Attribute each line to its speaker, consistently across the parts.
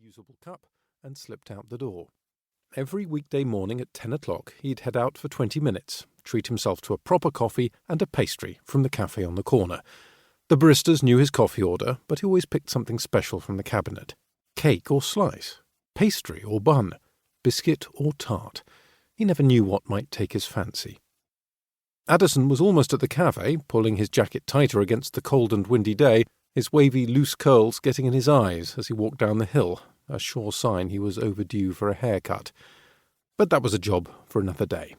Speaker 1: reusable cup and slipped out the door. Every weekday morning at 10 o'clock he'd head out for 20 minutes, treat himself to a proper coffee and a pastry from the cafe on the corner. The baristas knew his coffee order, but he always picked something special from the cabinet. Cake or slice, pastry or bun, biscuit or tart. He never knew what might take his fancy. Addison was almost at the cafe, pulling his jacket tighter against the cold and windy day, his wavy, loose curls getting in his eyes as he walked down the hill, a sure sign he was overdue for a haircut. But that was a job for another day.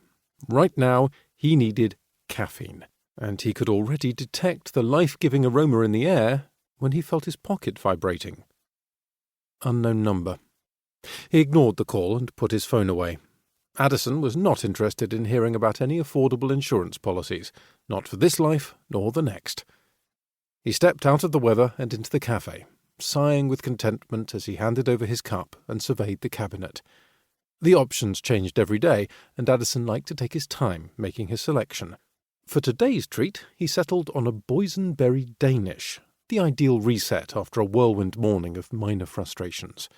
Speaker 1: Right now, he needed caffeine, and he could already detect the life-giving aroma in the air when he felt his pocket vibrating. Unknown number. He ignored the call and put his phone away. Addison was not interested in hearing about any affordable insurance policies, not for this life nor the next. He stepped out of the weather and into the cafe, sighing with contentment as he handed over his cup and surveyed the cabinet. The options changed every day, and Addison liked to take his time making his selection. For today's treat, he settled on a boysenberry Danish, the ideal reset after a whirlwind morning of minor frustrations.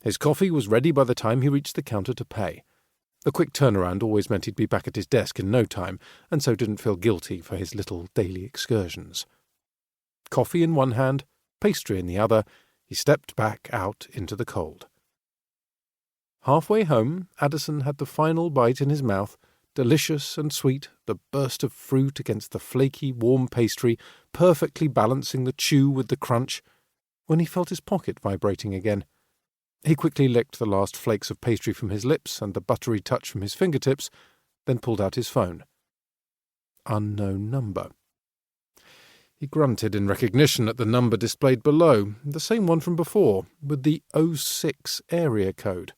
Speaker 1: His coffee was ready by the time he reached the counter to pay. The quick turnaround always meant he'd be back at his desk in no time, and so didn't feel guilty for his little daily excursions. Coffee in one hand, pastry in the other, he stepped back out into the cold. Halfway home, Addison had the final bite in his mouth, delicious and sweet, the burst of fruit against the flaky, warm pastry, perfectly balancing the chew with the crunch, when he felt his pocket vibrating again. He quickly licked the last flakes of pastry from his lips and the buttery touch from his fingertips, then pulled out his phone. Unknown number. He grunted in recognition at the number displayed below, the same one from before, with the 06 area code.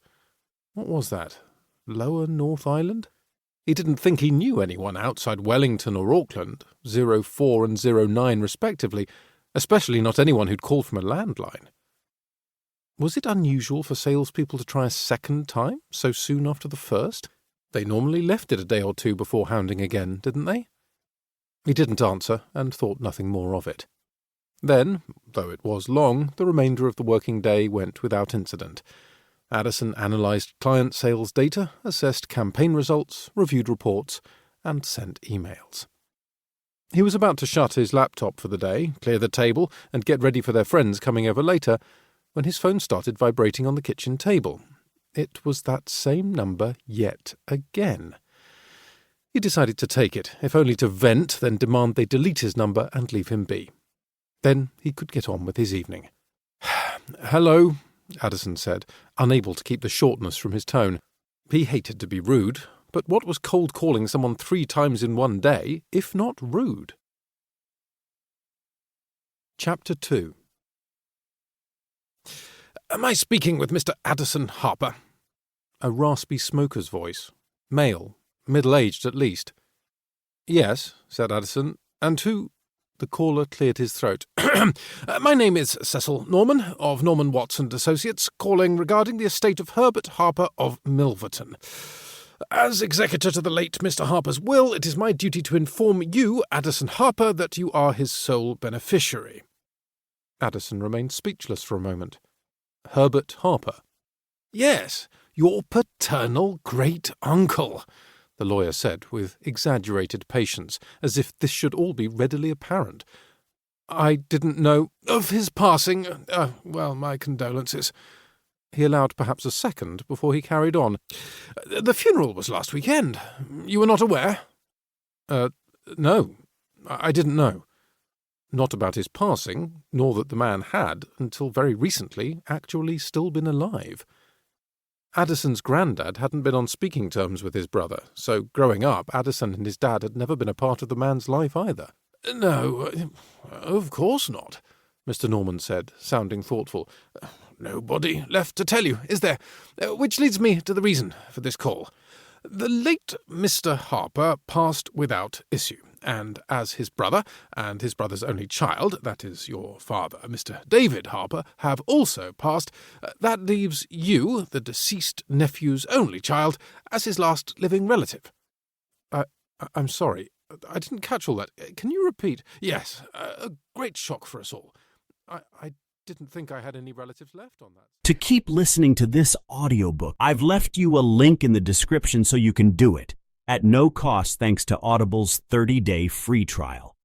Speaker 1: What was that? Lower North Island? He didn't think he knew anyone outside Wellington or Auckland, 04 and 09 respectively, especially not anyone who'd called from a landline. Was it unusual for salespeople to try a second time so soon after the first? They normally left it a day or two before hounding again, didn't they? He didn't answer, and thought nothing more of it. Then, though it was long, the remainder of the working day went without incident. Addison analysed client sales data, assessed campaign results, reviewed reports, and sent emails. He was about to shut his laptop for the day, clear the table, and get ready for their friends coming over later, when his phone started vibrating on the kitchen table. It was that same number yet again. He decided to take it, if only to vent, then demand they delete his number and leave him be. Then he could get on with his evening. "Hello," Addison said, unable to keep the shortness from his tone. He hated to be rude, but what was cold calling someone 3 times in one day, if not rude? Chapter 2. "Am I speaking with Mr. Addison Harper?" A raspy smoker's voice. Male, middle-aged at least. "Yes," said Addison. "And who—" The caller cleared his throat. "My name is Cecil Norman, of Norman Watts and Associates, calling regarding the estate of Herbert Harper of Milverton. As executor to the late Mr. Harper's will, it is my duty to inform you, Addison Harper, that you are his sole beneficiary." Addison remained speechless for a moment. Herbert Harper? "Yes, your paternal great-uncle," the lawyer said, with exaggerated patience, as if this should all be readily apparent. "I didn't know of his passing. My condolences." He allowed perhaps a second before he carried on. "The funeral was last weekend. You were not aware?" No, I didn't know. Not about his passing, nor that the man had, until very recently, actually still been alive. Addison's granddad hadn't been on speaking terms with his brother, so growing up, Addison and his dad had never been a part of the man's life either. "No, of course not," Mr. Norman said, sounding thoughtful. "Nobody left to tell you, is there? Which leads me to the reason for this call. The late Mr. Harper passed without issue, and as his brother, and his brother's only child, that is your father, Mr. David Harper, have also passed, that leaves you, the deceased nephew's only child, as his last living relative." I'm sorry, I didn't catch all that. Can you repeat? "Yes, a great shock for us all. I didn't think I had any relatives left on that.
Speaker 2: To keep listening to this audiobook, I've left you a link in the description so you can do it, at no cost thanks to Audible's 30-day free trial.